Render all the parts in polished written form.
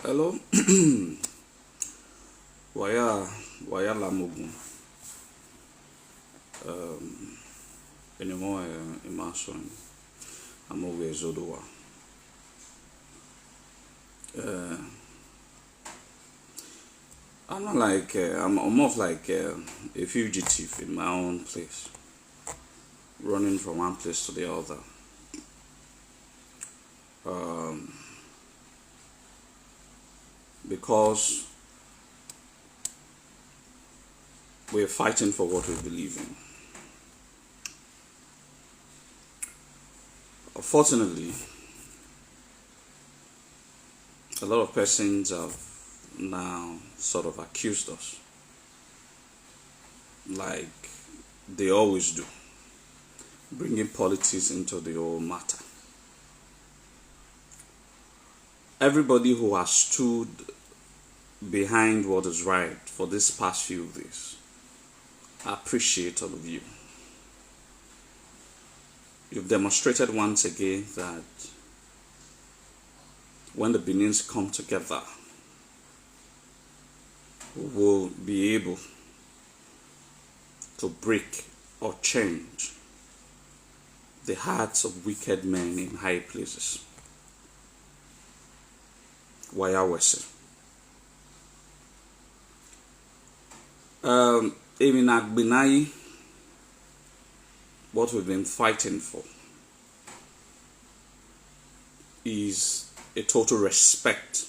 Hello, waya lamugu. Anymore immersion. I'm always Odowa. Uh, I'm not like I'm more of like a fugitive in my own place, running from one place to the other. Um, because we're fighting for what we believe in. Unfortunately, a lot of persons have now sort of accused us, like they always do, bringing politics into the whole matter. Everybody who has stood behind what is right for this past few days, I appreciate all of you. You've demonstrated once again that when the Benins come together, we will be able to break or change the hearts of wicked men in high places. Waya Wese. Even Agbinai, what we've been fighting for is a total respect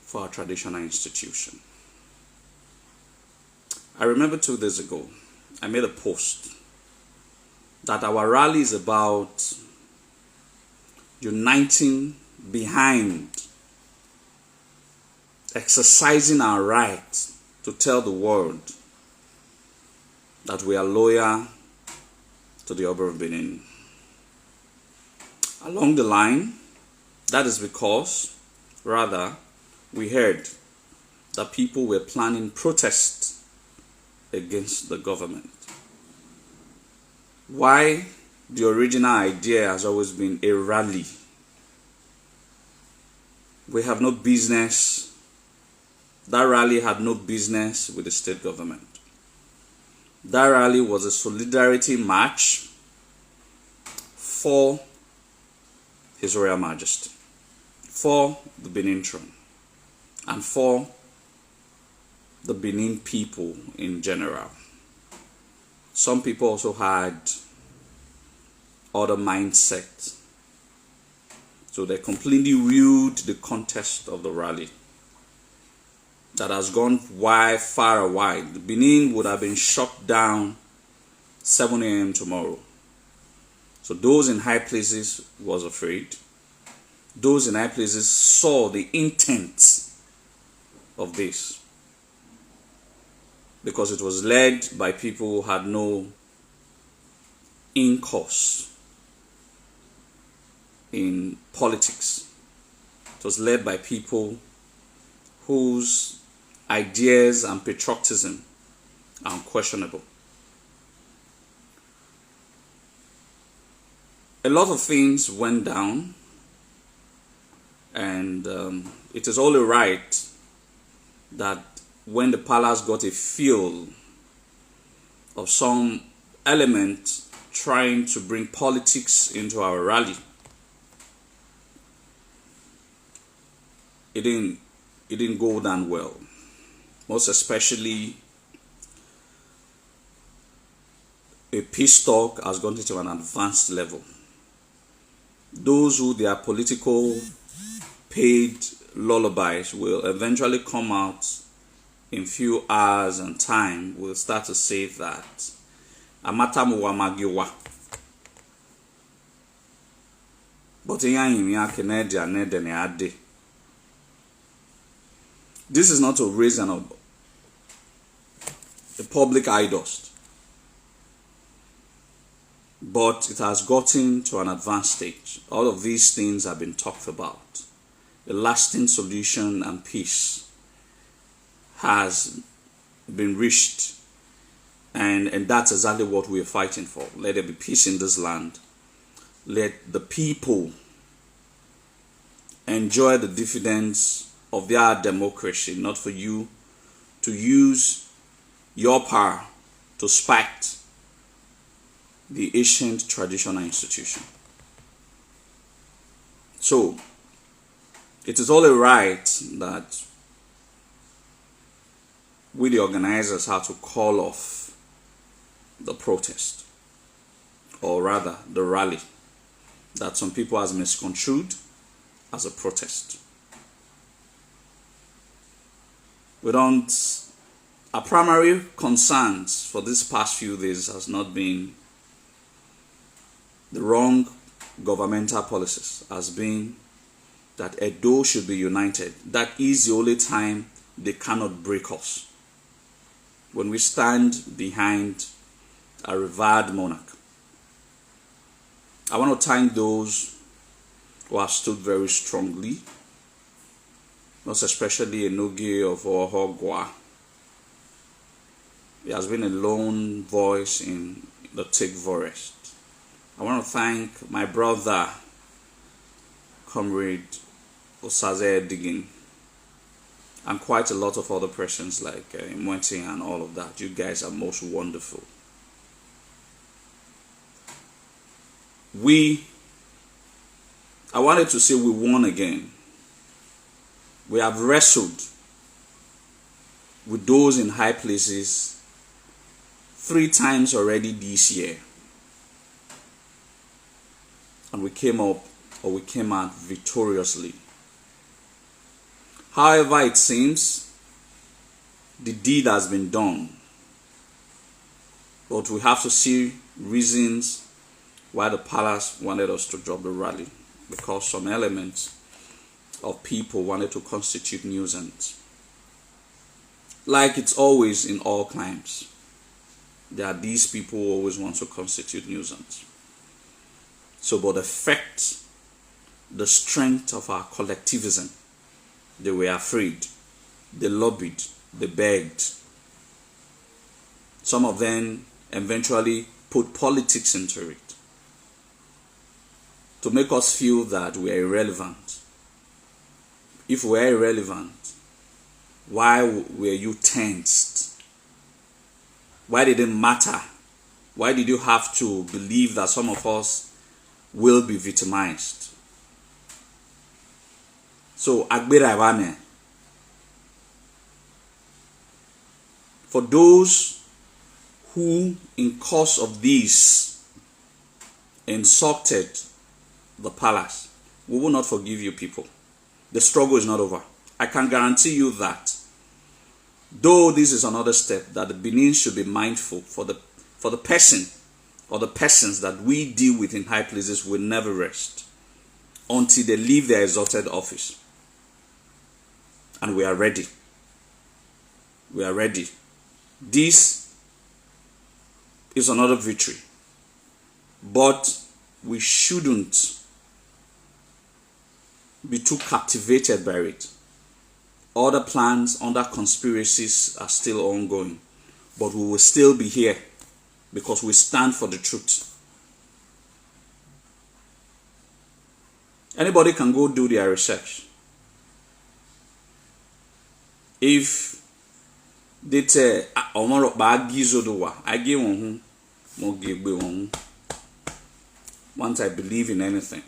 for our traditional institution. I remember 2 days ago, I made a post that our rally is about uniting behind exercising our right to tell the world that we are loyal to the Oba of Benin. Along the line, that is because, rather, we heard that people were planning protests against the government. Why the original idea has always been a rally. We have no business. That rally had no business with the state government. That rally was a solidarity march for His Royal Majesty, for the Benin throne, and for the Benin people in general. Some people also had other mindsets, so they completely ruined the context of the rally that has gone far and wide. The Benin would have been shut down 7 a.m. tomorrow. So those in high places was afraid. Those in high places saw the intent of this, because it was led by people who had no in-course in politics. It was led by people whose ideas and patriotism are unquestionable. A lot of things went down, and it is only right that when the palace got a feel of some element trying to bring politics into our rally, it didn't go down well. Most especially, a peace talk has gone into an advanced level. Those who their political paid lullabies will eventually come out in few hours and time, will start to say that amata muwa magiwa, but this is not to raise a public outburst, but it has gotten to an advanced stage. All of these things have been talked about. A lasting solution and peace has been reached, and that's exactly what we are fighting for. Let there be peace in this land. Let the people enjoy the dividends of their democracy, not for you to use your power to spite the ancient traditional institution. So, it is only right that we, the organizers, have to call off the protest, or rather the rally, that some people has misconstrued as a protest. Our primary concerns for these past few days has not been the wrong governmental policies, has been that Edo should be united. That is the only time they cannot break us. When we stand behind a revered monarch. I want to thank those who have stood very strongly, most especially Enoge of Ohogwa. He has been a lone voice in the thick forest. I want to thank my brother, Comrade Osaze Diggin, and quite a lot of other persons like Mwenti and all of that. You guys are most wonderful. I wanted to say we won again. We have wrestled with those in high places 3 times already this year. And we came out victoriously. However, it seems the deed has been done. But we have to see reasons why the palace wanted us to drop the rally. Because some elements of people wanted to constitute nuisance. Like it's always in all climes. There are these people who always want to constitute nuisance. So, but affect the strength of our collectivism. They were afraid. They lobbied. They begged. Some of them eventually put politics into it to make us feel that we are irrelevant. If we are irrelevant, why were you tensed? Why did it matter? Why did you have to believe that some of us will be victimized? So, Agbera Iwane, for those who, in course of this, insulted the palace, we will not forgive you people. The struggle is not over. I can guarantee you that. Though this is another step, that the Benin should be mindful for the person or the persons that we deal with in high places will never rest until they leave their exalted office. And we are ready. We are ready. This is another victory. But we shouldn't be too captivated by it. Other plans, other conspiracies are still ongoing. But we will still be here because we stand for the truth. Anybody can go do their research. If they say, once I believe in anything.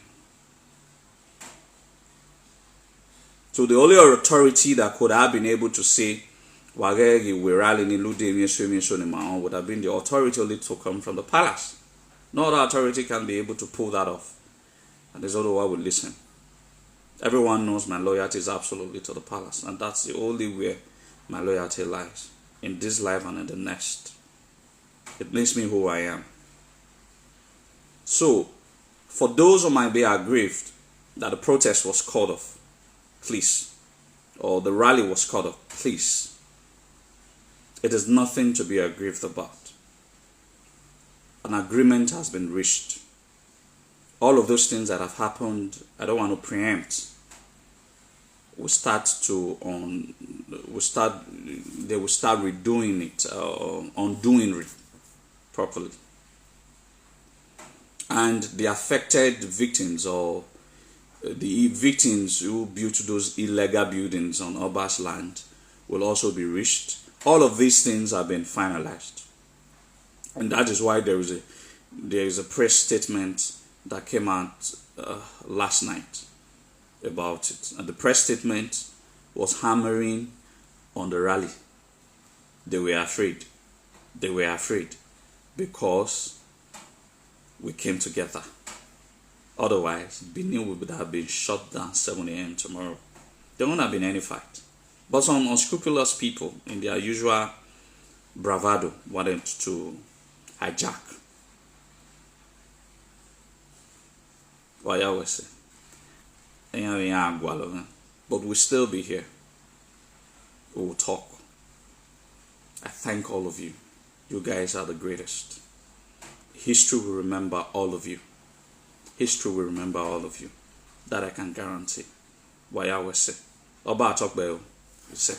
So the only authority that could have been able to say would have been the authority only to come from the palace. No other authority can be able to pull that off. And there's other one would listen. Everyone knows my loyalty is absolutely to the palace, and that's the only way my loyalty lies, in this life and in the next. It makes me who I am. So, for those who might be aggrieved that the protest was called off, please, or the rally was called off, please, it is nothing to be aggrieved about. An agreement has been reached. All of those things that have happened, I don't want to preempt. They will start redoing it, undoing it properly. And the affected victims or the victims who built those illegal buildings on Oba's land will also be reached. All of these things have been finalized, and that is why there is a press statement that came out last night about it. And the press statement was hammering on the rally. They were afraid. They were afraid because we came together. Otherwise, Benin would have been shut down 7 a.m. tomorrow. There won't have been any fight. But some unscrupulous people, in their usual bravado, wanted to hijack. What I always say. But we'll still be here. We will talk. I thank all of you. You guys are the greatest. History will remember all of you. History will remember all of you. That I can guarantee. Why I always say. Oba Atokbeo, you say.